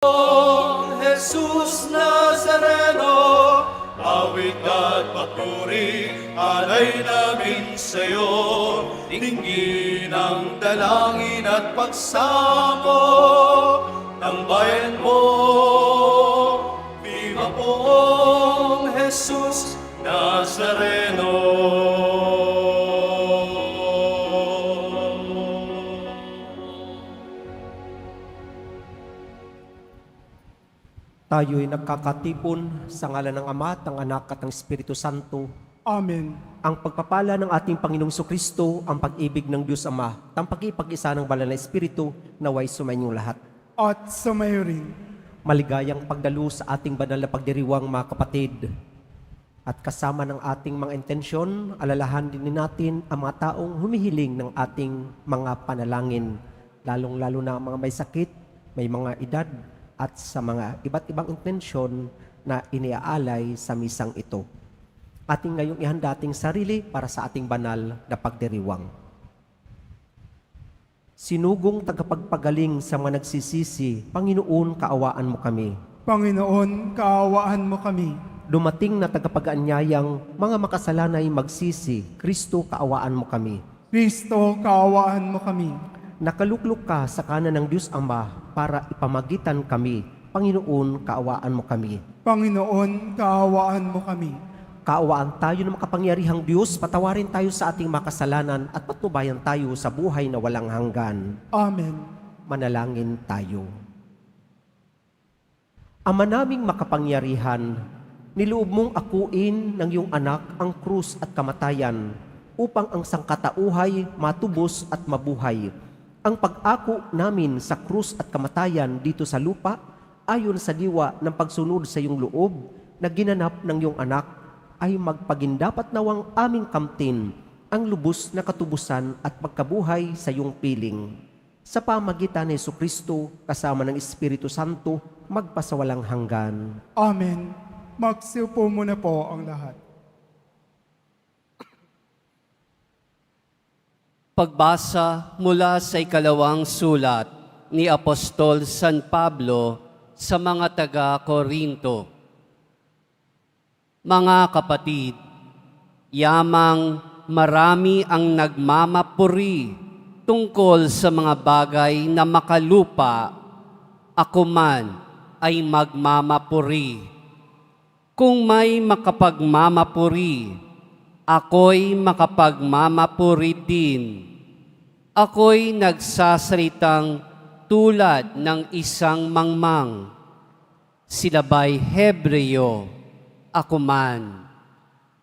Jesus Nazareno, awit at papuri, alay namin sa'yo. Dinggin ang dalangin at pagsamo ng bayan mo. Viva poong Jesus Nazareno. Tayo'y nagkakatipon sa ngalan ng Ama at ng Anak at ng Espiritu Santo. Amen. Ang pagpapala ng ating Panginoong Kristo, ang pag-ibig ng Diyos Ama, ang pag-ipag-isa ng Banal na Espiritu, naway sumainyo lahat. At sumayo rin. Maligayang pagdalo sa ating banal na pagdiriwang, mga kapatid. At kasama ng ating mga intensyon, alalahanin din natin ang mga taong humihiling ng ating mga panalangin, lalong-lalo na ang mga may sakit, may mga edad, at sa mga iba't ibang intensyon na iniaalay sa misang ito. Ating ngayong ihanda ating sarili para sa ating banal na pagdiriwang. Sinugong tagapagpagaling sa mga nagsisisi, Panginoon, kaawaan mo kami. Panginoon, kaawaan mo kami. Dumating na tagapag-anyayang mga makasalanay magsisi, Kristo, kaawaan mo kami. Kristo, kaawaan mo kami. Nakaluklok ka sa kanan ng Diyos Ama para ipamagitan kami. Panginoon, kaawaan mo kami. Panginoon, kaawaan mo kami. Kaawaan tayo ng makapangyarihang Diyos, patawarin tayo sa ating makasalanan at patnubayan tayo sa buhay na walang hanggan. Amen. Manalangin tayo. Ama naming makapangyarihan, niloob mong akuin ng iyong anak ang krus at kamatayan upang ang sangkatauhay matubos at mabuhay. Ang pag-ako namin sa krus at kamatayan dito sa lupa, ayon sa diwa ng pagsunod sa iyong loob na ginanap ng iyong anak, ay magpagindapat nawang aming kamtin ang lubos na katubusan at pagkabuhay sa iyong piling. Sa pamagitan ni Jesucristo, kasama ng Espiritu Santo, magpasawalang hanggan. Amen. Magsiupo muna po ang lahat. Pagbasa mula sa ikalawang sulat ni Apostol San Pablo sa mga taga-Korinto. Mga kapatid, yamang marami ang nagmamapuri tungkol sa mga bagay na makalupa, ako man ay magmamapuri. Kung may makapagmamapuri, ako'y makapagmamapuri din. Ako'y nagsasalitang tulad ng isang mangmang. Sila ba'y Hebreo? Ako man.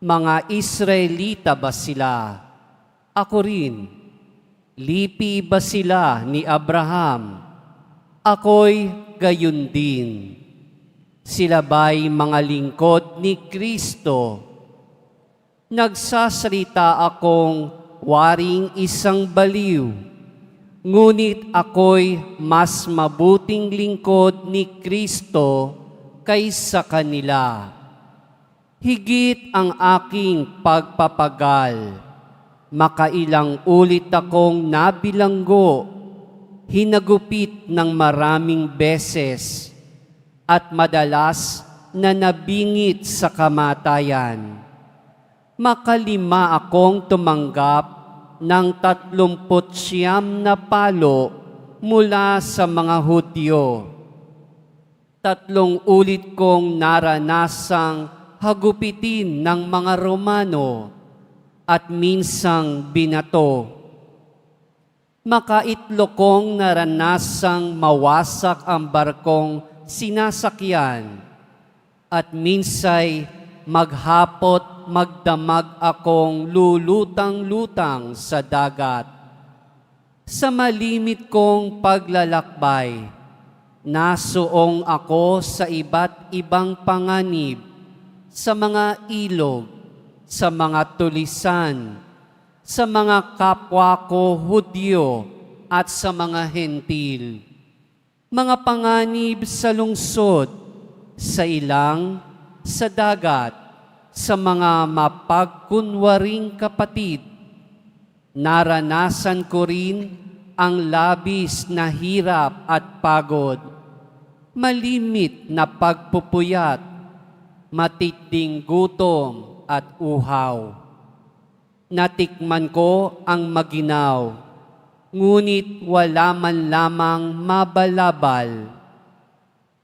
Mga Israelita ba sila? Ako rin. Lipi ba sila ni Abraham? Ako'y gayon din. Sila ba'y mga lingkod ni Kristo? Nagsasalita akong waring isang baliw, ngunit ako'y mas mabuting lingkod ni Kristo kaysa kanila. Higit ang aking pagpapagal, makailang ulit akong nabilanggo, hinagupit ng maraming beses, at madalas na nabingit sa kamatayan. Makalima akong tumanggap ng 39 na palo mula sa mga Hudyo. 3 ulit kong naranasang hagupitin ng mga Romano at minsang binato. Makaitlo kong naranasang mawasak ang barkong sinasakyan at minsay maghapot magdamag akong lulutang-lutang sa dagat. Sa malimit kong paglalakbay, nasuong ako sa iba't ibang panganib, sa mga ilog, sa mga tulisan, sa mga kapwa ko Hudyo at sa mga hentil. Mga panganib sa lungsod, sa ilang, sa dagat, sa mga mapagkunwaring kapatid. Naranasan ko rin ang labis na hirap at pagod. malimit na pagpupuyat, matinding gutom at uhaw. Natikman ko ang maginaw, ngunit wala man lamang mabalabal.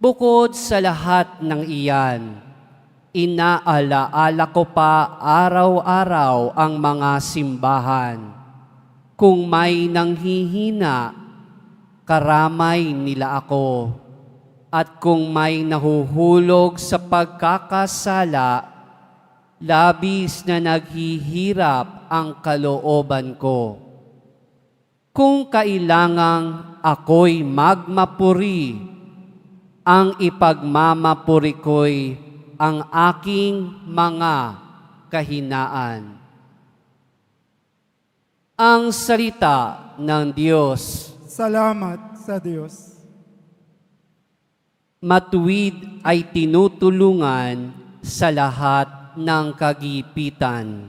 Bukod sa lahat ng iyan, inaalaala ko pa araw-araw ang mga simbahan. Kung may nanghihina, karamay nila ako. At kung may nahuhulog sa pagkakasala, labis na naghihirap ang kalooban ko. Kung kailangang ako'y magmapuri, ang ipagmamapuri ko'y ang aking mga kahinaan. Ang salita ng Diyos. Salamat sa Diyos. Matuwid ay tinutulungan sa lahat ng kagipitan.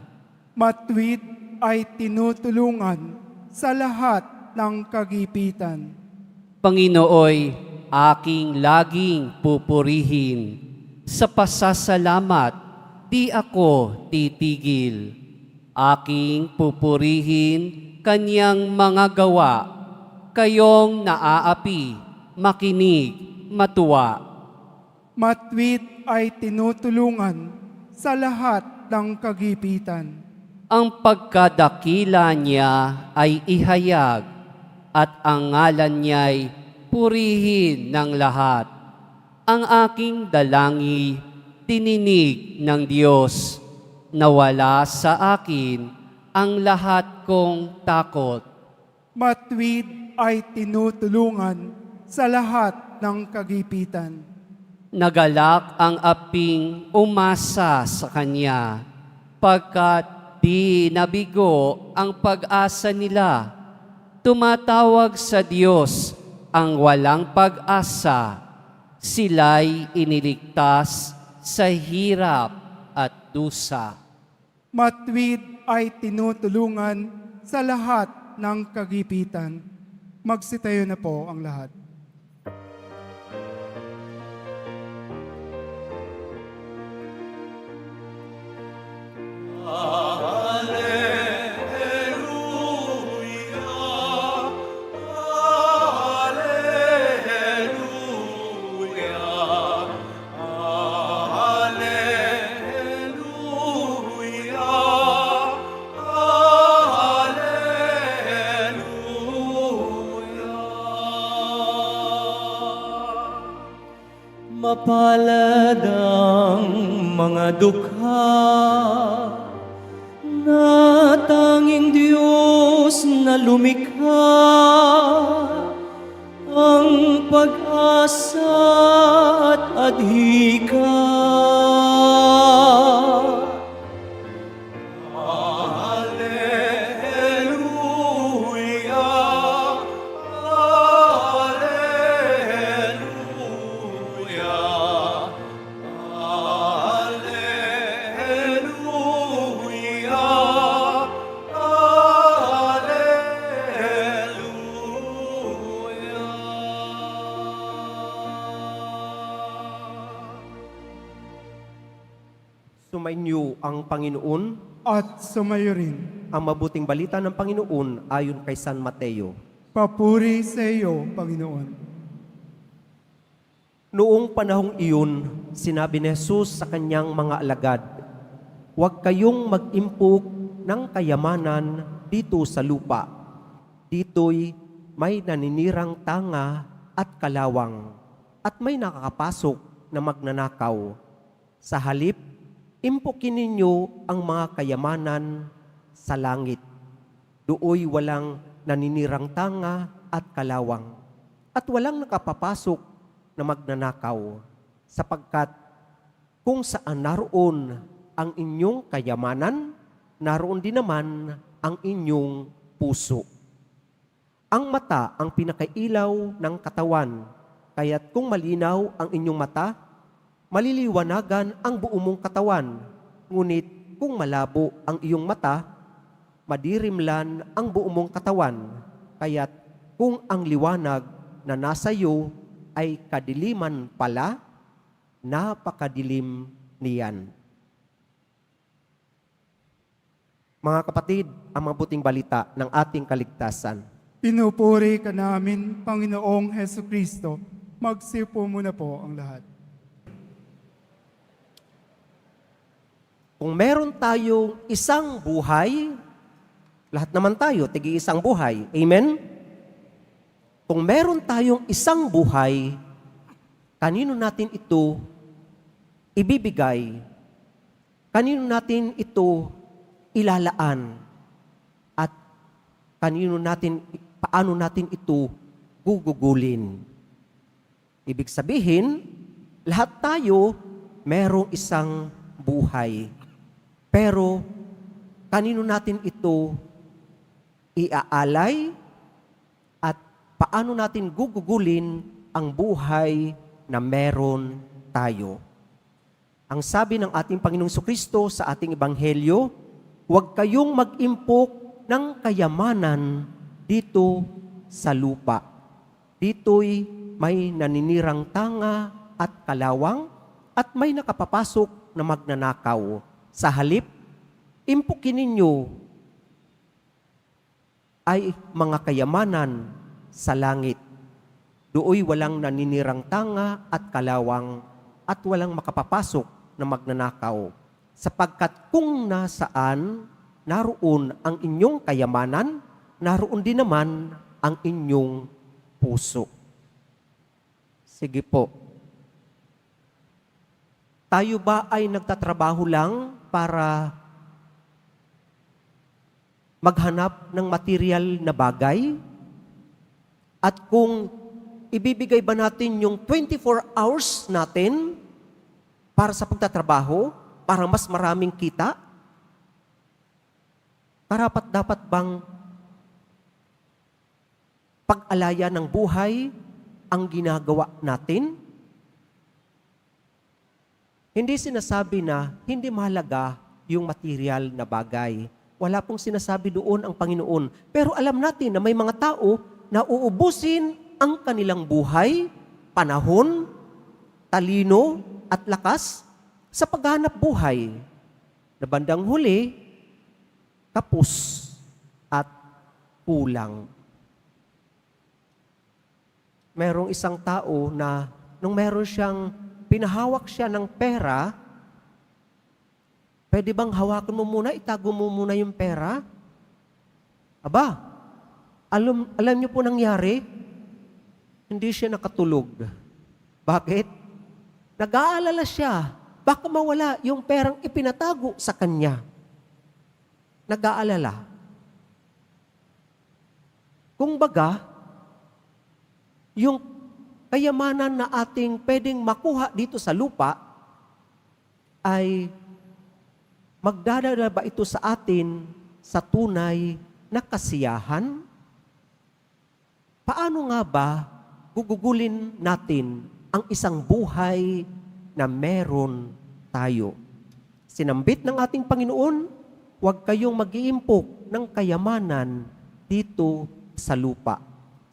Matuwid ay tinutulungan sa lahat ng kagipitan. Panginooy aking laging pupurihin. Sa pasasalamat, di ako titigil. Aking pupurihin kanyang mga gawa. Kayong naaapi, makinig, matuwa. Matuwid ay tinutulungan sa lahat ng kagipitan. Ang pagkadakila niya ay ihayag at ang ngalan niya'y purihin ng lahat. Ang aking dalangi, tininig ng Diyos, nawala sa akin ang lahat kong takot. Matuwid ay tinutulungan sa lahat ng kagipitan. Nagalak ang aping umasa sa Kanya, pagkat di nabigo ang pag-asa nila. Tumatawag sa Diyos ang walang pag-asa. Sila'y iniligtas sa hirap at dusa. Matuwid ay tinutulungan sa lahat ng kagipitan. Magsitayo na po ang lahat. Mapalad ang mga dukha na tanging Diyos na lumikha, ang pag-asa at adhika. Sumainyo ang Panginoon, At sumayo rin. ang mabuting balita ng Panginoon ayon kay San Mateo. Papuri sa iyo, Panginoon. Noong panahong iyon, sinabi ni Jesus sa kanyang mga alagad, "Huwag kayong mag-impok ng kayamanan dito sa lupa. Dito'y may naninirang tanga at kalawang, at may nakakapasok na magnanakaw. Sa halip, impokin ninyo ang mga kayamanan sa langit. Dooy walang naninirang tanga at kalawang, at walang nakapapasok na magnanakaw, sapagkat kung saan naroon ang inyong kayamanan, naroon din naman ang inyong puso. Ang mata ang pinakailaw ng katawan, kaya't kung malinaw ang inyong mata, maliliwanagan ang buong mong katawan. Ngunit kung malabo ang iyong mata, madirimlan ang buong mong katawan. Kaya't kung ang liwanag na nasa iyo ay kadiliman pala, napakadilim niyan. Mga kapatid, ang mabuting balita ng ating kaligtasan. Pinupuri ka namin, Panginoong Heso Kristo. Magsipo muna po ang lahat. Kung meron tayong isang buhay, lahat naman tayo, tigi-isang buhay. Amen? Kung meron tayong isang buhay, kanino natin ito ibibigay? Kanino natin ito ilalaan? At paano natin ito gugugulin? Ibig sabihin, lahat tayo merong isang buhay. Pero, kanino natin ito iaalay at paano natin gugugulin ang buhay na meron tayo? Ang sabi ng ating Panginoong Jesucristo sa ating Ebanghelyo, huwag kayong mag-impok ng kayamanan dito sa lupa. Dito'y may naninirang tanga at kalawang at may nakapapasok na magnanakaw. Sa halip, impukin ninyo ay mga kayamanan sa langit. Dooy walang naninirang tanga at kalawang at walang makapapasok na magnanakaw. Sapagkat kung nasaan naroon ang inyong kayamanan, naroon din naman ang inyong puso. Sige po. Tayo ba ay nagtatrabaho lang para maghanap ng material na bagay? At kung ibibigay ba natin yung 24 hours natin para sa pagtatrabaho, para mas maraming kita? Dapat bang pag-alaya ng buhay ang ginagawa natin? Hindi sinasabi na hindi mahalaga yung material na bagay. Wala pong sinasabi doon ang Panginoon. Pero alam natin na may mga tao na uubusin ang kanilang buhay, panahon, talino at lakas sa paghanap buhay. Na bandang huli, kapos at kulang. Merong isang tao na nung meron siyang pinahawak siya ng pera, pwede bang hawakan mo muna, itago mo muna yung pera? Aba, alam niyo po nangyari? Hindi siya nakatulog. Bakit? Nag-aalala siya. Baka mawala yung perang ipinatago sa kanya. Nag-aalala. Kung baga, yung kayamanan na ating pwedeng makuha dito sa lupa ay magdadala ba ito sa atin sa tunay na kasiyahan? Paano nga ba gugugulin natin ang isang buhay na meron tayo? Sinambit ng ating Panginoon, huwag kayong mag-iimpok ng kayamanan dito sa lupa.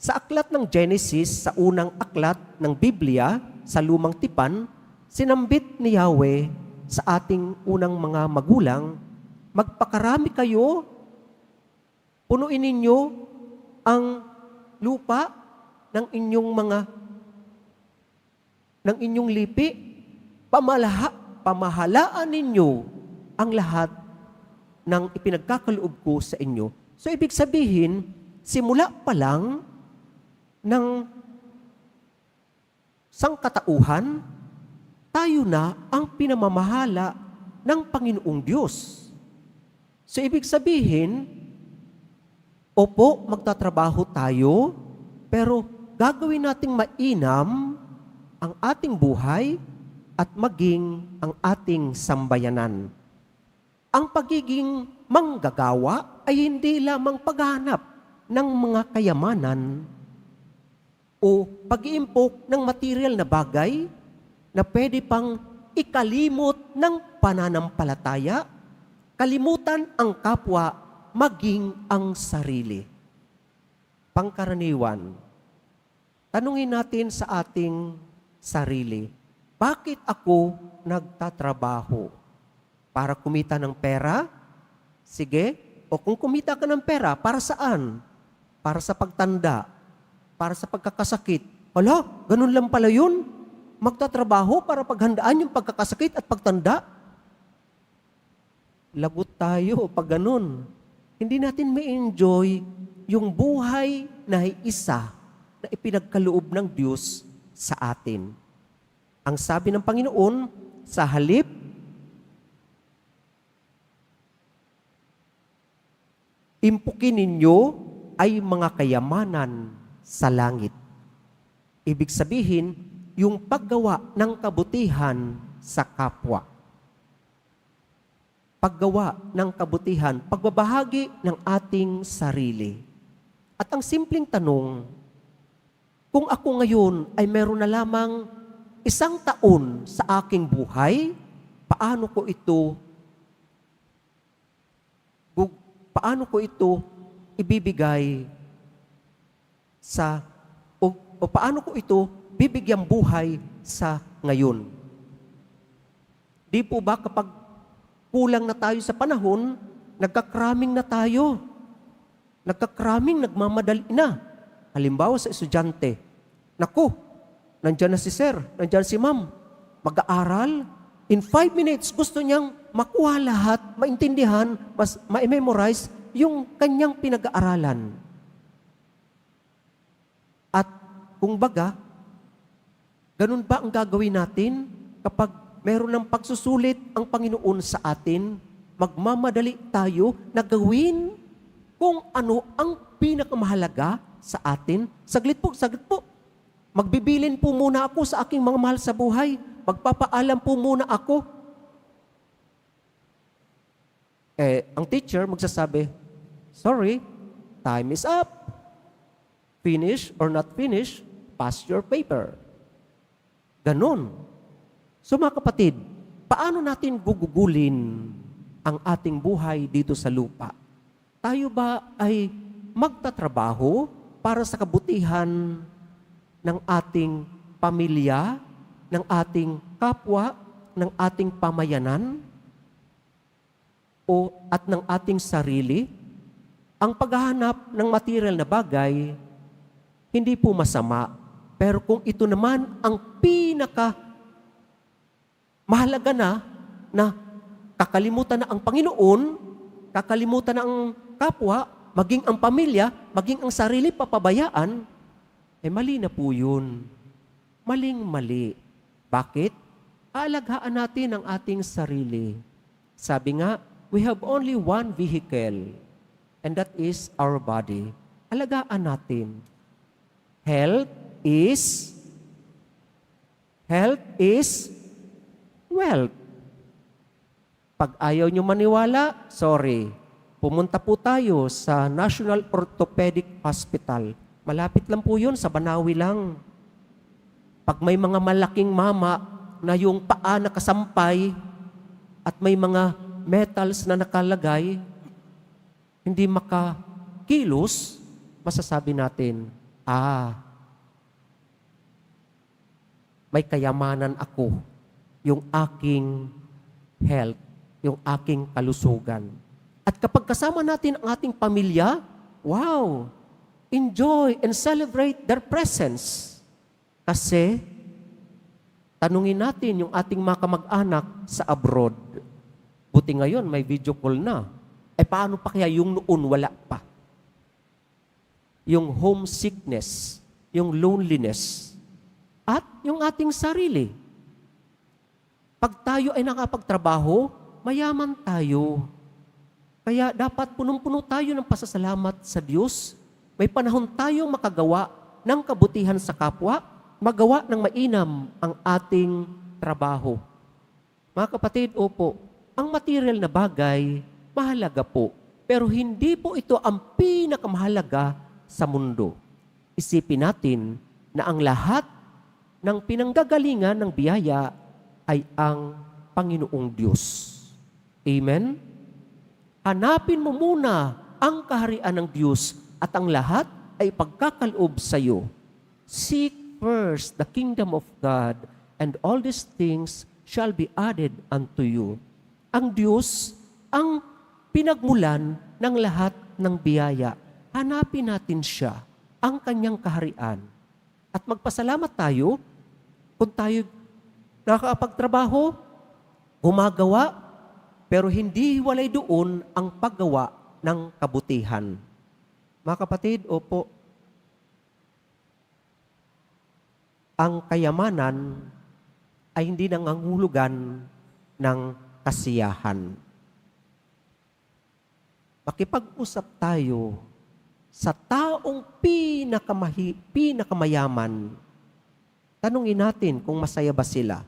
Sa aklat ng Genesis, sa unang aklat ng Biblia, sa lumang tipan, sinambit ni Yahweh sa ating unang mga magulang, magpakarami kayo, punuin ninyo ang lupa ng inyong lipi, pamahalaan ninyo ang lahat ng ipinagkakaloob ko sa inyo. So ibig sabihin, simula pa lang ng sangkatauhan, tayo na ang pinamamahala ng Panginoong Diyos. So ibig sabihin, opo, magtatrabaho tayo, pero gagawin nating mainam ang ating buhay at maging ang ating sambayanan. Ang pagiging manggagawa ay hindi lamang paghahanap ng mga kayamanan o pag-iimpok ng material na bagay na pwede pang ikalimot ng pananampalataya, kalimutan ang kapwa, maging ang sarili. Pangkaraniwan, Tanungin natin sa ating sarili, bakit ako nagtatrabaho? Para kumita ng pera? Sige. O kung kumita ka ng pera, para saan? Para sa pagtanda? Para sa pagkakasakit? Hala, ganun lang pala yun? Magtatrabaho para paghandaan yung pagkakasakit at pagtanda? Lagot tayo pag ganun. Hindi natin ma-enjoy yung buhay na isa na ipinagkaloob ng Diyos sa atin. Ang sabi ng Panginoon, sa halip, impukin ninyo ay mga kayamanan sa langit. Ibig sabihin, yung paggawa ng kabutihan sa kapwa. Paggawa ng kabutihan, pagbabahagi ng ating sarili. At ang simpleng tanong, kung ako ngayon ay meron na lamang 1 taon sa aking buhay, paano ko ito ibibigay o paano ko ito bibigyang buhay sa ngayon? Di po ba kapag kulang na tayo sa panahon, nagkakraming na tayo. Nagkakraming, nagmamadali na. Halimbawa sa estudyante, naku, nandyan na si sir, nandyan si ma'am, mag-aaral, in 5 minutes gusto niyang makuha lahat, maintindihan, ma-memorize yung kanyang pinag-aaralan. At kung baga, ganun ba ang gagawin natin kapag meron ng pagsusulit ang Panginoon sa atin, magmamadali tayo na gawin kung ano ang pinakamahalaga sa atin? Saglit po. Magbibilin po muna ako sa aking mga mahal sa buhay. Magpapaalam po muna ako. Ang teacher magsasabi, sorry, time is up. Finish or not finish, pass your paper. Ganon. So mga kapatid, paano natin gugugulin ang ating buhay dito sa lupa? Tayo ba ay magtatrabaho para sa kabutihan ng ating pamilya, ng ating kapwa, ng ating pamayanan, at ng ating sarili? Ang paghahanap ng material na bagay, hindi po masama. Pero kung ito naman ang mahalaga na kakalimutan na ang Panginoon, kakalimutan na ang kapwa, maging ang pamilya, maging ang sarili papabayaan, mali na po yun. Maling-mali. Bakit? Aalagaan natin ang ating sarili. Sabi nga, we have only one vehicle, and that is our body. Alagaan natin. Health is wealth. Pag ayaw nyo maniwala, sorry. Pumunta po tayo sa National Orthopedic Hospital. Malapit lang po yun, sa Banawi lang. Pag may mga malaking mama na yung paa nakasampay at may mga metals na nakalagay, hindi makakilos, masasabi natin, may kayamanan ako, yung aking health, yung aking kalusugan. At kapag kasama natin ang ating pamilya, wow, enjoy and celebrate their presence. Kasi, tanungin natin yung ating mga kamag-anak sa abroad. Buti ngayon, may video call na. Paano pa kaya yung noon wala pa? Yung homesickness, yung loneliness, at yung ating sarili. Pag tayo ay nakapagtrabaho, mayaman tayo. Kaya dapat punong-puno tayo ng pasasalamat sa Diyos. May panahon tayong makagawa ng kabutihan sa kapwa, magawa ng mainam ang ating trabaho. Mga kapatid, opo, ang material na bagay, mahalaga po. Pero hindi po ito ang pinakamahalaga sa mundo. Isipin natin na ang lahat ng pinanggagalingan ng biyaya ay ang Panginoong Diyos. Amen? Hanapin mo muna ang kaharian ng Diyos at ang lahat ay pagkakaloob sa iyo. Seek first the kingdom of God, and all these things shall be added unto you. Ang Diyos ang pinagmulan ng lahat ng biyaya. Hanapin natin siya, ang kanyang kaharian. At magpasalamat tayo kung tayo nakakapagtrabaho, gumagawa, pero hindi walay doon ang paggawa ng kabutihan. Mga kapatid, opo, ang kayamanan ay hindi nangangahulugan ng kasiyahan. Makipag-usap tayo sa taong pinakamayaman. Tanungin natin kung masaya ba sila.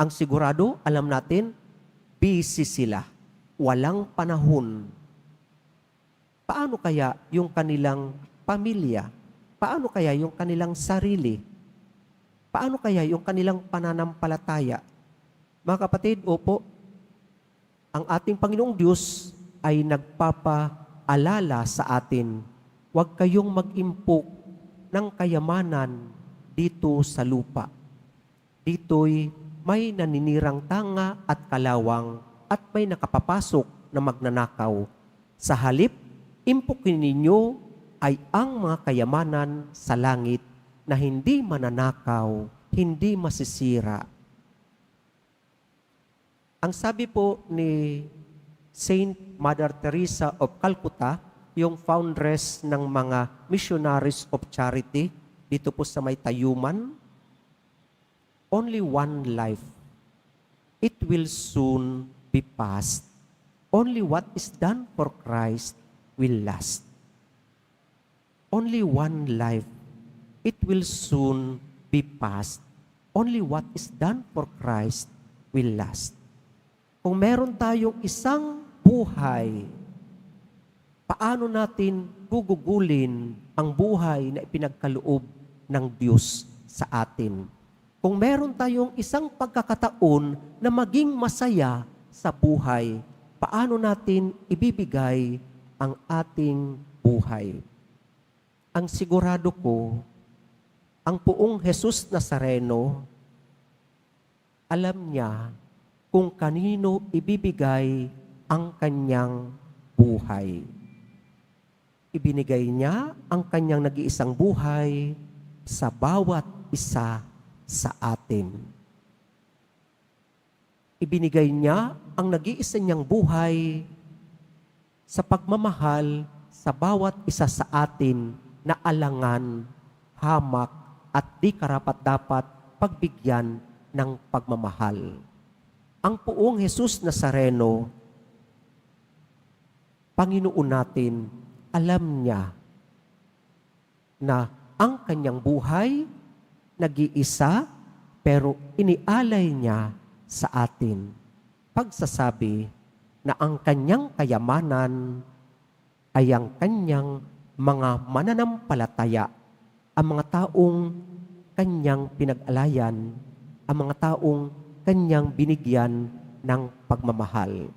Ang sigurado, alam natin, busy sila. Walang panahon. Paano kaya yung kanilang pamilya? Paano kaya yung kanilang sarili? Paano kaya yung kanilang pananampalataya? Mga kapatid, opo, ang ating Panginoong Diyos ay nagpapaalala sa atin, huwag kayong mag-impok ng kayamanan dito sa lupa. Dito'y may naninirang tanga at kalawang at may nakapapasok na magnanakaw. Sa halip, impukin ninyo ay ang mga kayamanan sa langit na hindi mananakaw, hindi masisira. Ang sabi po ni Saint Mother Teresa of Calcutta, yung foundress ng mga Missionaries of Charity, dito po sa may Tayuman, only one life. It will soon be past. Only what is done for Christ will last. Only one life. It will soon be past. Only what is done for Christ will last. Kung meron tayong isang buhay, paano natin gugugulin ang buhay na ipinagkaloob ng Diyos sa atin? Kung meron tayong isang pagkakataon na maging masaya sa buhay, paano natin ibibigay ang ating buhay? Ang sigurado ko, ang poong Jesus Nazareno, alam niya kung kanino ibibigay ang kanyang buhay. Ibinigay niya ang kanyang nag-iisang buhay sa bawat isa sa atin. Ibinigay niya ang nag-iisa niyang buhay sa pagmamahal sa bawat isa sa atin na alangan, hamak, at di karapat-dapat pagbigyan ng pagmamahal. Ang poong Jesus Nazareno, Panginoon natin, alam niya na ang kanyang buhay, nag-iisa, pero inialay niya sa atin. Pagsasabi na ang kanyang kayamanan ay ang kanyang mga mananampalataya, ang mga taong kanyang pinag-alayan, ang mga taong kanyang binigyan ng pagmamahal.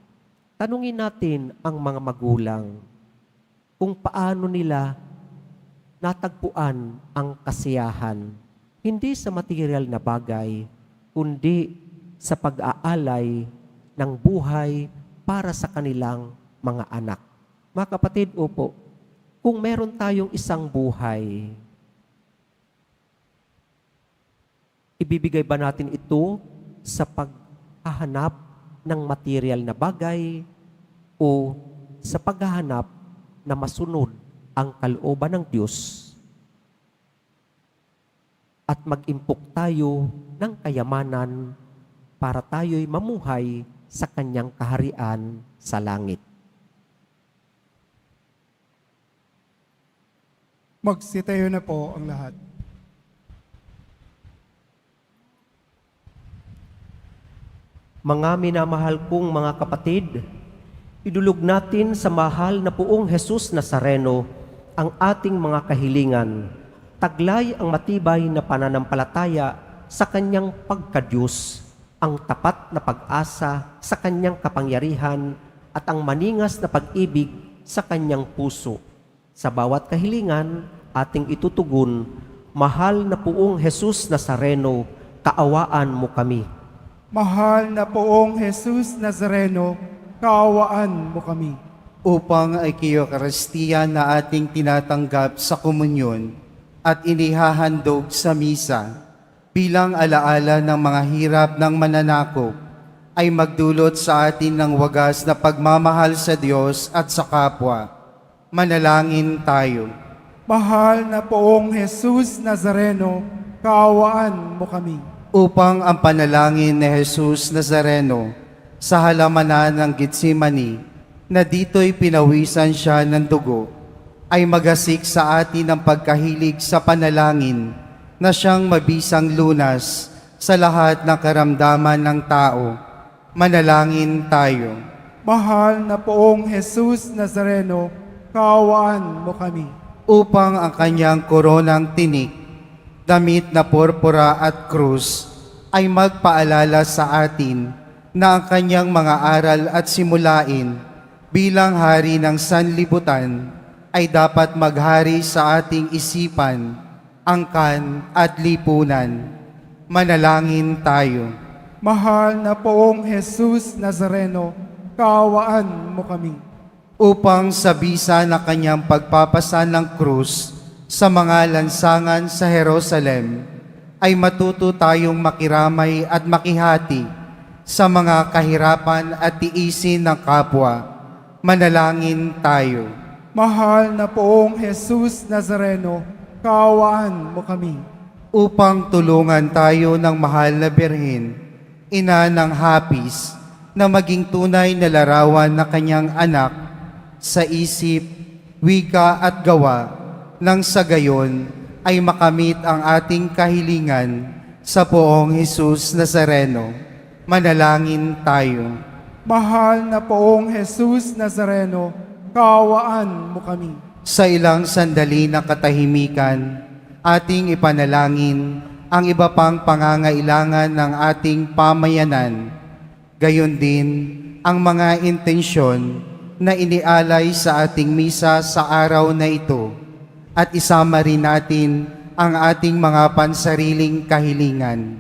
Tanungin natin ang mga magulang kung paano nila natagpuan ang kasiyahan, hindi sa material na bagay, kundi sa pag-aalay ng buhay para sa kanilang mga anak. Mga kapatid, opo, kung meron tayong isang buhay, ibibigay ba natin ito sa paghahanap ng material na bagay o sa paghahanap na masunod ang kalooban ng Diyos at mag-impok tayo ng kayamanan para tayo'y mamuhay sa kanyang kaharian sa langit? Magsitayo na po ang lahat. Mga minamahal kong mga kapatid, idulog natin sa mahal na poong Jesus Nazareno ang ating mga kahilingan. Taglay ang matibay na pananampalataya sa kanyang pagkadiyos, ang tapat na pag-asa sa kanyang kapangyarihan at ang maningas na pag-ibig sa kanyang puso. Sa bawat kahilingan ating itutugon, Mahal na Poong Jesus Nazareno, kaawaan mo kami. Mahal na Poong Jesus Nazareno, kaawaan mo kami. Upang ay Eucharistia na ating tinatanggap sa komunyon at inihahandog sa misa bilang alaala ng mga hirap ng mananakop ay magdulot sa atin ng wagas na pagmamahal sa Diyos at sa kapwa. Manalangin tayo. Mahal na Poong Jesus Nazareno, kaawaan mo kami. Upang ang panalangin ni Jesus Nazareno sa halamanan ng Getsemani, na dito'y pinawisan siya ng dugo, ay magasik sa atin ang pagkahilig sa panalangin na siyang mabisang lunas sa lahat ng karamdaman ng tao. Manalangin tayo. Mahal na Poong Jesus Nazareno, kaawaan mo kami. Upang ang kanyang koronang tinik, damit na purpura at krus, ay magpaalala sa atin na ang kanyang mga aral at simulain bilang hari ng sanlibutan ay dapat maghari sa ating isipan, angkan at lipunan. Manalangin tayo. Mahal na Poong Jesus Nazareno, kaawaan mo kami. Upang sa bisa na kanyang pagpapasan ng krus sa mga lansangan sa Jerusalem, ay matuto tayong makiramay at makihati sa mga kahirapan at tiisin ng kapwa. Manalangin tayo. Mahal na Poong Jesus Nazareno, kaawaan mo kami. Upang tulungan tayo ng mahal na Birhen, ina ng hapis, na maging tunay na larawan na kanyang anak sa isip, wika at gawa, nang sa gayon ay makamit ang ating kahilingan sa Poong Jesus Nazareno. Manalangin tayo. Mahal na Poong Jesus Nazareno, kaawaan mo kami. Sa ilang sandali na katahimikan, ating ipanalangin ang iba pang pangangailangan ng ating pamayanan. Gayon din ang mga intensyon na inialay sa ating misa sa araw na ito, at isama rin natin ang ating mga pansariling kahilingan.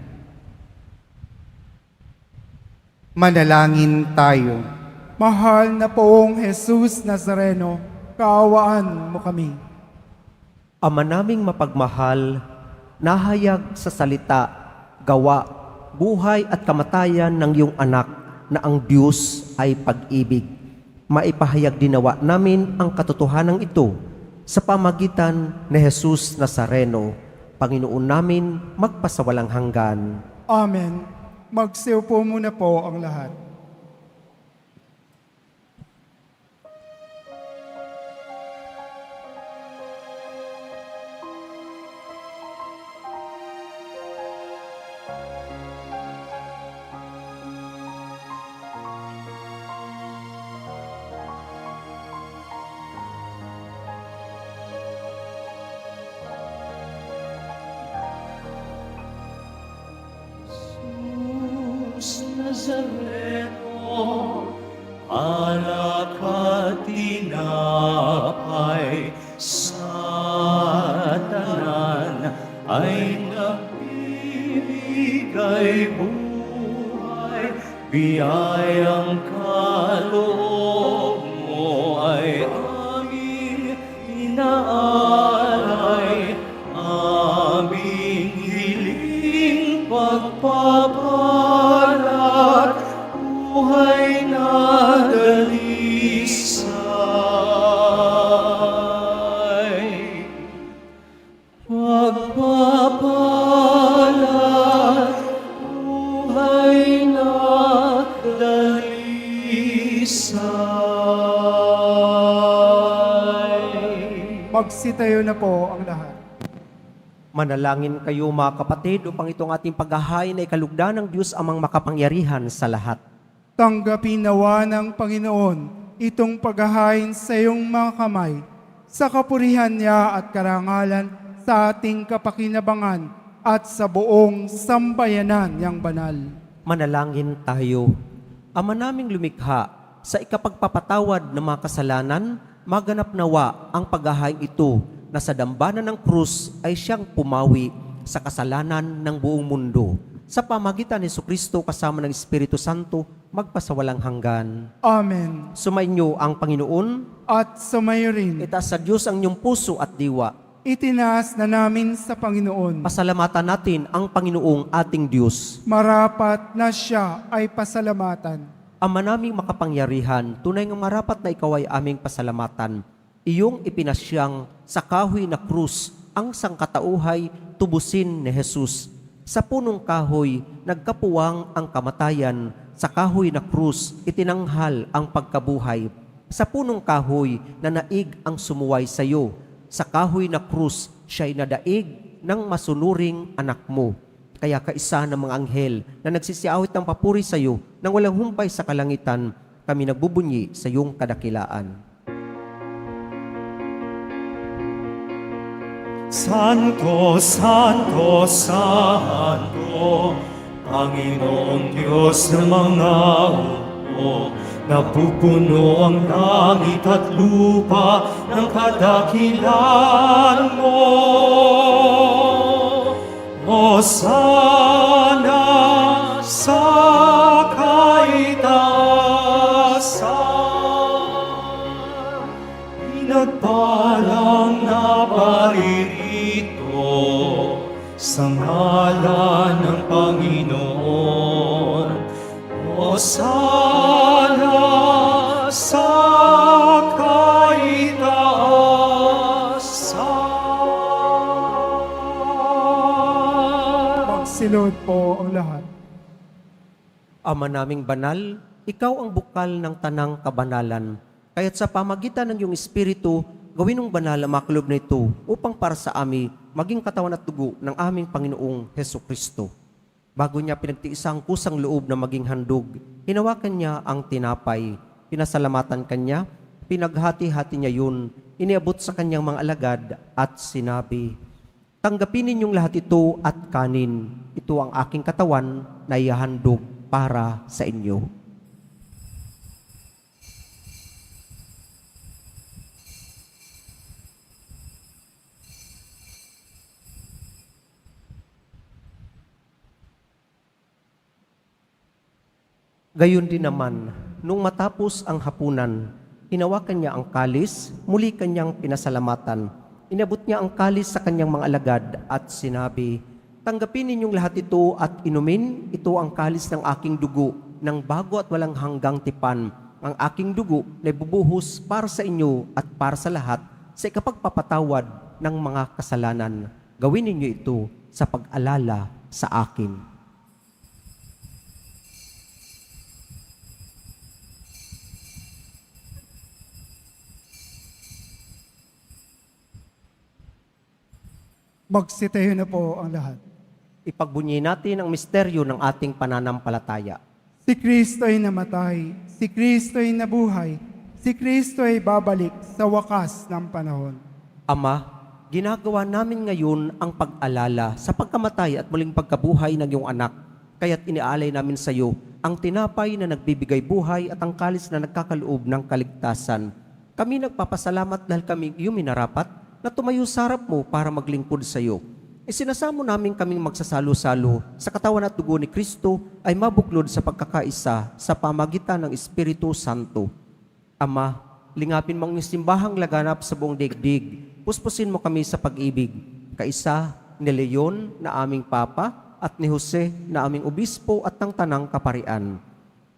Manalangin tayo. Mahal na Poong Jesus Nazareno, kaawaan mo kami. Ama naming mapagmahal, nahayag sa salita, gawa, buhay at kamatayan ng iyong anak na ang Diyos ay pag-ibig. Maipahayag dinawa namin ang katotohanan ito sa pamagitan ni Jesus Nazareno, Panginoon namin magpasawalang hanggan. Amen. Magsiupo muna po ang lahat. Nazareno, anak at tinapay, sa tanan ay nagbibigay buhay, biyayang kaloob mo ay aming inaalay, aming hiling pagpapalat, buhay na dalisay. Pagpapalat, buhay na dalisay. Magsitayo na po ang lahat. Manalangin kayo mga kapatid upang itong ating paghahain ay kalugdan ng Diyos amang makapangyarihan sa lahat. Tanggapin nawa ng Panginoon itong paghahain sa iyong mga kamay, sa kapurihan niya at karangalan sa ating kapakinabangan at sa buong sambayanan niyang banal. Manalangin tayo. Ama naming lumikha, sa ikapagpapatawad ng mga kasalanan, maganap nawa ang paghahain ito na sa dambana ng krus ay siyang pumawi sa kasalanan ng buong mundo. Sa pamagitan ni Jesucristo kasama ng Espiritu Santo, magpasawalang hanggan. Amen. Sumainyo ang Panginoon, At sumayo rin, itaas sa Diyos ang inyong puso at diwa. itinaas na namin sa Panginoon. Pasalamatan natin ang Panginoong ating Diyos. Marapat na siya ay pasalamatan. Ama naming makapangyarihan, tunay ng marapat na ikaw ay aming pasalamatan. Iyong ipinasyang sa kahoy na krus ang sangkatauhay tubusin ni Jesus. Sa punong kahoy, nagkapuwang ang kamatayan. Sa kahoy na krus, itinanghal ang pagkabuhay. Sa punong kahoy, nanaig ang sumuway sa iyo. Sa kahoy na krus, siya'y nadaig ng masunuring anak mo. Kaya kaisa ng mga anghel na nagsisiawit ng papuri sa iyo nang walang humpay sa kalangitan, kami nagbubunyi sa iyong kadakilaan. Santo, Santo, Santo, Panginoong Diyos ng mga hukbo, napupuno ang langit at lupa ng kadakilan mo. Hosana sa kaitaasan, pinagpalang na paririto sa ngalan ng Panginoon. Hosana sa kaitaasan. Magsilod po ang lahat. Ama naming banal, ikaw ang bukal ng tanang kabanalan. Kaya't sa pamagitan ng iyong Espiritu, gawin ng banal ang makalob na ito upang para sa amin maging katawan at dugo ng aming Panginoong Hesukristo. Bago niya pinagtiisa ang kusang loob na maging handog, hinawakan niya ang tinapay, pinasalamatan kanya, pinaghati-hati niya yun, iniabot sa kanyang mga alagad at sinabi, "Tanggapin ninyong lahat ito at kanin. Ito ang aking katawan na ihahandog para sa inyo." Gayon din naman, nung matapos ang hapunan, hinawakan niya ang kalis, muli kanyang pinasalamatan. Inabot niya ang kalis sa kanyang mga alagad at sinabi, "Tanggapin ninyong lahat ito at inumin, ito ang kalis ng aking dugo, ng bago at walang hanggang tipan. Ang aking dugo na ibubuhos para sa inyo at para sa lahat sa ikapagpapatawad ng mga kasalanan. Gawin ninyo ito sa pag-alala sa akin." Magsitayo na po ang lahat. Ipagbunyi natin ang misteryo ng ating pananampalataya. Si Kristo ay namatay, si Kristo ay nabuhay, si Kristo ay babalik sa wakas ng panahon. Ama, ginagawa namin ngayon ang pag-alala sa pagkamatay at muling pagkabuhay ng iyong anak. Kaya't iniaalay namin sa iyo ang tinapay na nagbibigay buhay at ang kalis na nagkakaloob ng kaligtasan. Kami nagpapasalamat dahil kami iyong minarapat na tumayo sa harap mo para maglingkod sa iyo. Isinasamo namin kaming magsasalo-salo sa katawan at dugo ni Kristo ay mabuklod sa pagkakaisa sa pamagitan ng Espiritu Santo. Ama, lingapin mo ang iyong simbahang laganap sa buong daigdig. Puspusin mo kami sa pag-ibig. Kaisa ni Leon na aming Papa at ni Jose na aming Obispo at ng Tanang Kaparian.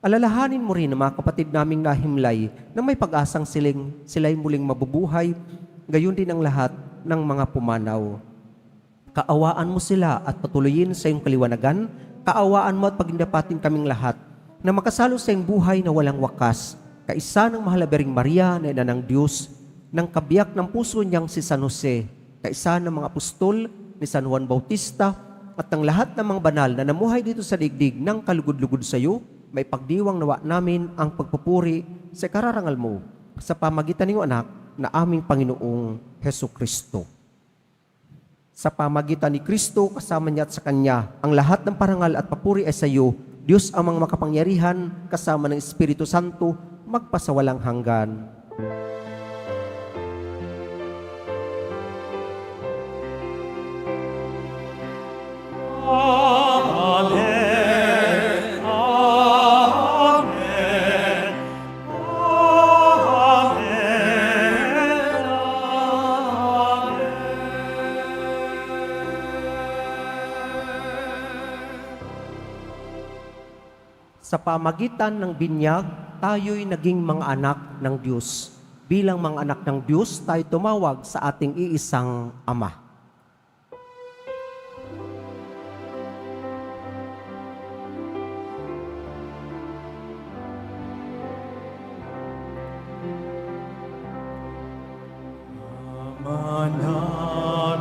Alalahanin mo rin ang mga kapatid naming nahimlay na may pag-asang sila'y muling mabubuhay, gayon din ang lahat ng mga pumanaw. Kaawaan mo sila at patuloyin sa iyong kaliwanagan. Kaawaan mo at pagindapatin kaming lahat na makasalo sa iyong buhay na walang wakas. Kaisa ng mahal na Birheng Maria na ina ng Diyos, ng kabiyak ng puso niyang si San Jose, kaisa ng mga apostol ni San Juan Bautista, at ng lahat ng mga banal na namuhay dito sa digdig ng kalugod-lugod sa iyo, may pagdiwang nawa namin ang pagpupuri sa kararangal mo sa pamagitan ng iyong anak na aming Panginoong Hesukristo. Sa pamagitan ni Kristo, kasama niya at sa Kanya, ang lahat ng parangal at papuri ay sa iyo, Diyos amang makapangyarihan, kasama ng Espiritu Santo, magpasawalang hanggan. Amen. Amen. Sa pamagitan ng binyag, tayo'y naging mga anak ng Diyos. Bilang mga anak ng Diyos, tayo tumawag sa ating iisang Ama. Ama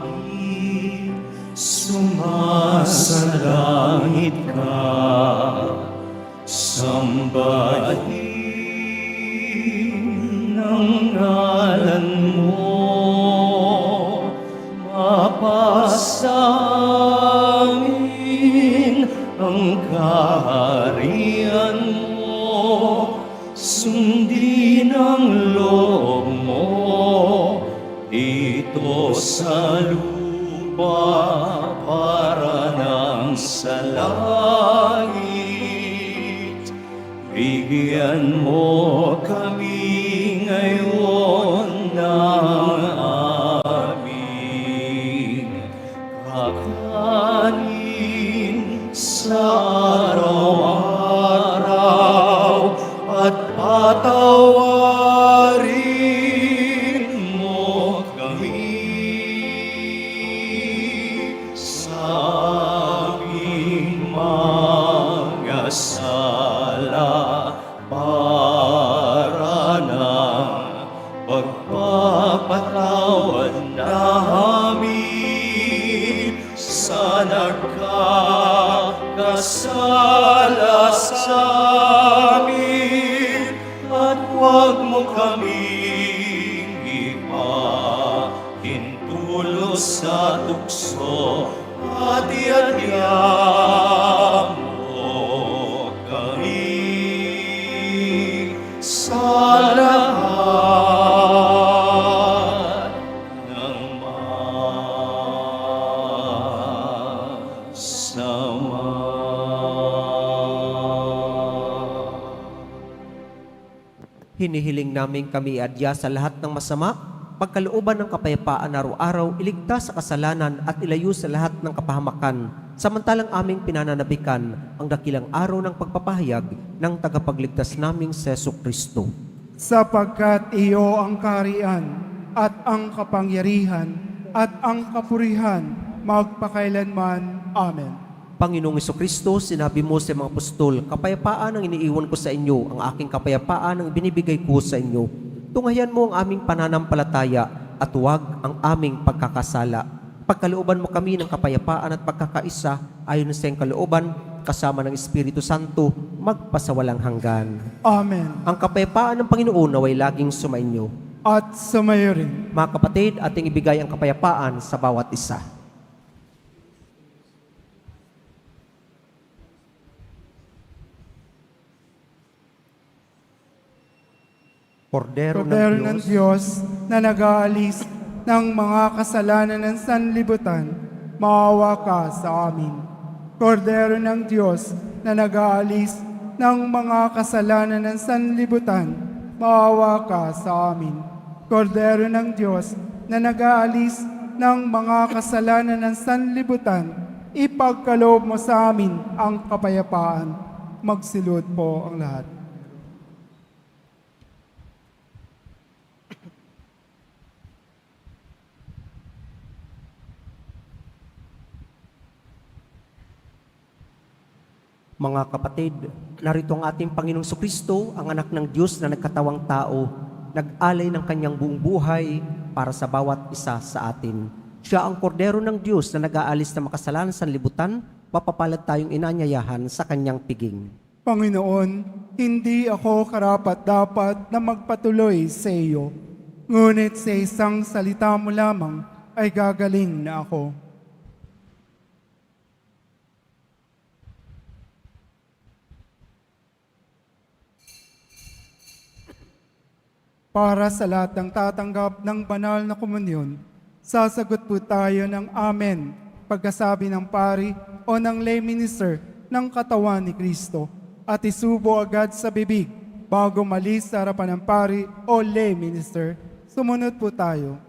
namin, sumasalangit ka, sambahin ang ngalan mo, mapasa amin ang kaharian mo, sundin ang loob mo, dito sa lupa para nang sa langit. Bigyan mo kami ngayon ng aming kakanin sa araw-araw at patawarin mo kami sa aming mga sala para ng pagpapatawad namin sa nagkakasala sa amin, at huwag mo kaming ipahintulo sa tukso, at iadya mo kami sa lahat ng masama. Hinihiling namin kami adya sa lahat ng masama, pagkalooban ng kapayapaan araw-araw, iligtas sa kasalanan at ilayo sa lahat ng kapahamakan, samantalang aming pinananabikan ang dakilang araw ng pagpapahayag ng tagapagligtas naming si Jesucristo. Sapagkat iyo ang kaharian at ang kapangyarihan at ang kapurihan magpakailanman. Amen. Panginoong Jesucristo, sinabi mo sa mga apostol, kapayapaan ang iniiwan ko sa inyo, ang aking kapayapaan ang binibigay ko sa inyo. Tunghayan mo ang aming pananampalataya at huwag ang aming pagkakasala. Pagkalooban mo kami ng kapayapaan at pagkakaisa ayon sa iyong kalooban, kasama ng Espiritu Santo, magpasawalang hanggan. Amen. Ang kapayapaan ng Panginoon naway laging sumainyo. At sumayo rin. Mga kapatid, ating ibigay ang kapayapaan sa bawat isa. Kordero Kordero ng ng Diyos, Diyos na nag-aalis ng mga kasalanan ng sanlibutan, maawa ka sa amin. Kordero ng Diyos na nag-aalis ng mga kasalanan ng sanlibutan, maawa ka sa amin. Kordero ng Diyos na nag-aalis ng mga kasalanan ng sanlibutan, ipagkaloob mo sa amin ang kapayapaan. Magsilod po ang lahat. Mga kapatid, narito ang ating Panginoong Sukristo, ang anak ng Diyos na nagkatawang tao, nag-alay ng kanyang buong buhay para sa bawat isa sa atin. Siya ang kordero ng Diyos na nag-aalis ng makasalanan sa libutan, mapapalad tayong inanyayahan sa kanyang piging. Panginoon, hindi ako karapat-dapat na magpatuloy sa iyo, ngunit sa isang salita mo lamang ay gagaling na ako. Para sa lahat ng tatanggap ng banal na komunyon, sasagot po tayo ng Amen pagkasabi ng pari o ng lay minister ng katawan ni Kristo at isubo agad sa bibig bago malis sa harapan ng pari o lay minister. Sumunod po tayo.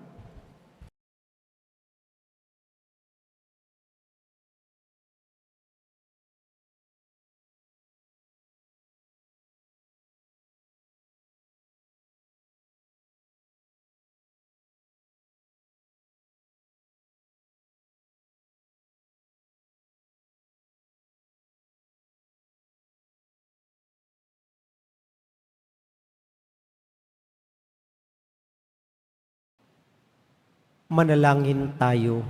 Manalangin tayo.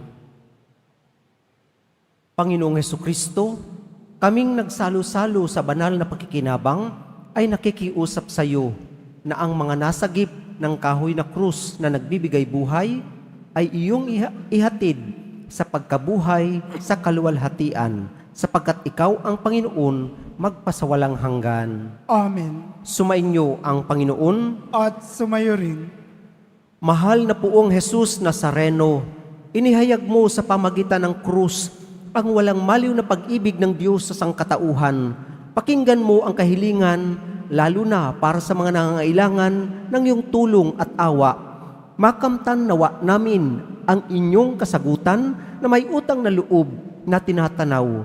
Panginoong Hesukristo, kaming nagsalo-salo sa banal na pakikinabang ay nakikiusap sa iyo na ang mga nasagip ng kahoy na krus na nagbibigay buhay ay iyong ihatid sa pagkabuhay sa kaluwalhatian, sapagkat ikaw ang Panginoon magpasawalang hanggan. Amen. Sumainyo ang Panginoon. At sumayo rin. Mahal na Poong Jesus Nazareno, inihayag mo sa pamagitan ng krus ang walang maliw na pag-ibig ng Diyos sa sangkatauhan. Pakinggan mo ang kahilingan, lalo na para sa mga nangangailangan ng iyong tulong at awa. Makamtan nawa namin ang inyong kasagutan na may utang na loob na tinatanaw.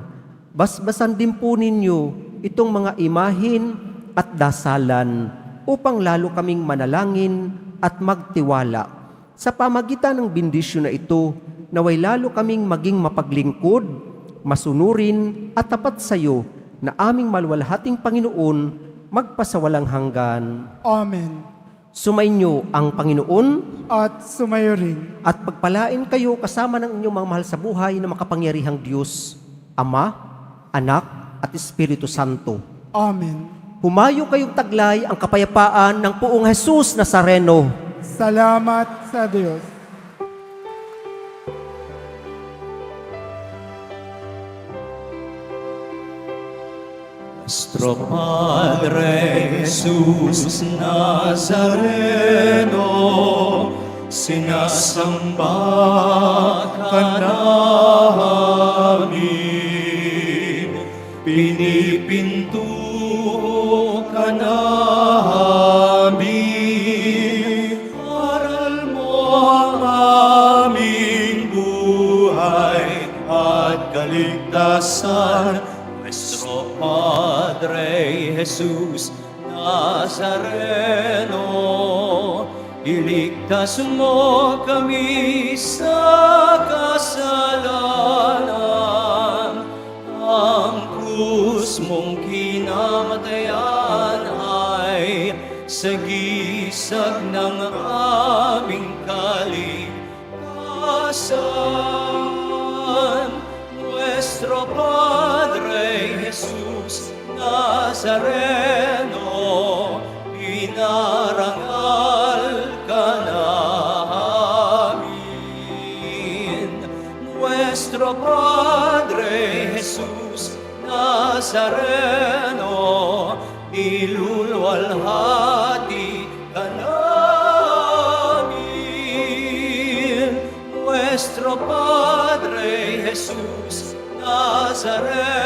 Basbasan din po ninyo itong mga imahin at dasalan upang lalo kaming manalangin at magtiwala. Sa pamagitan ng bendisyon na ito, naway lalo kaming maging mapaglingkod, masunurin at tapat sa iyo na aming maluwalhating Panginoon magpasawalang hanggan. Amen. Sumainyo ang Panginoon At sumayo rin. at pagpalain kayo kasama ng inyong mga mahal sa buhay na makapangyarihang Diyos, Ama, Anak at Espiritu Santo. Amen. Humayo kayong taglay ang kapayapaan ng Poong Jesus Nazareno. Salamat sa Diyos. Nuestro Padre Jesus Nazareno, sinasamba ka namin, pinipinto ka namin, aral mo ang aming buhay at kaligtasan. Nuestro Padre Jesus Nazareno, iligtas mo kami sa kasalanan. Ang krus mong kinamatayan ay sagisag ng aming kaligtasan. Nuestro Padre Jesus Nazareno, pinarangal ka namin. Nuestro Padre Jesus Nazareno, niluluwalhati ka namin. Nuestro Padre Jesus Nazareno,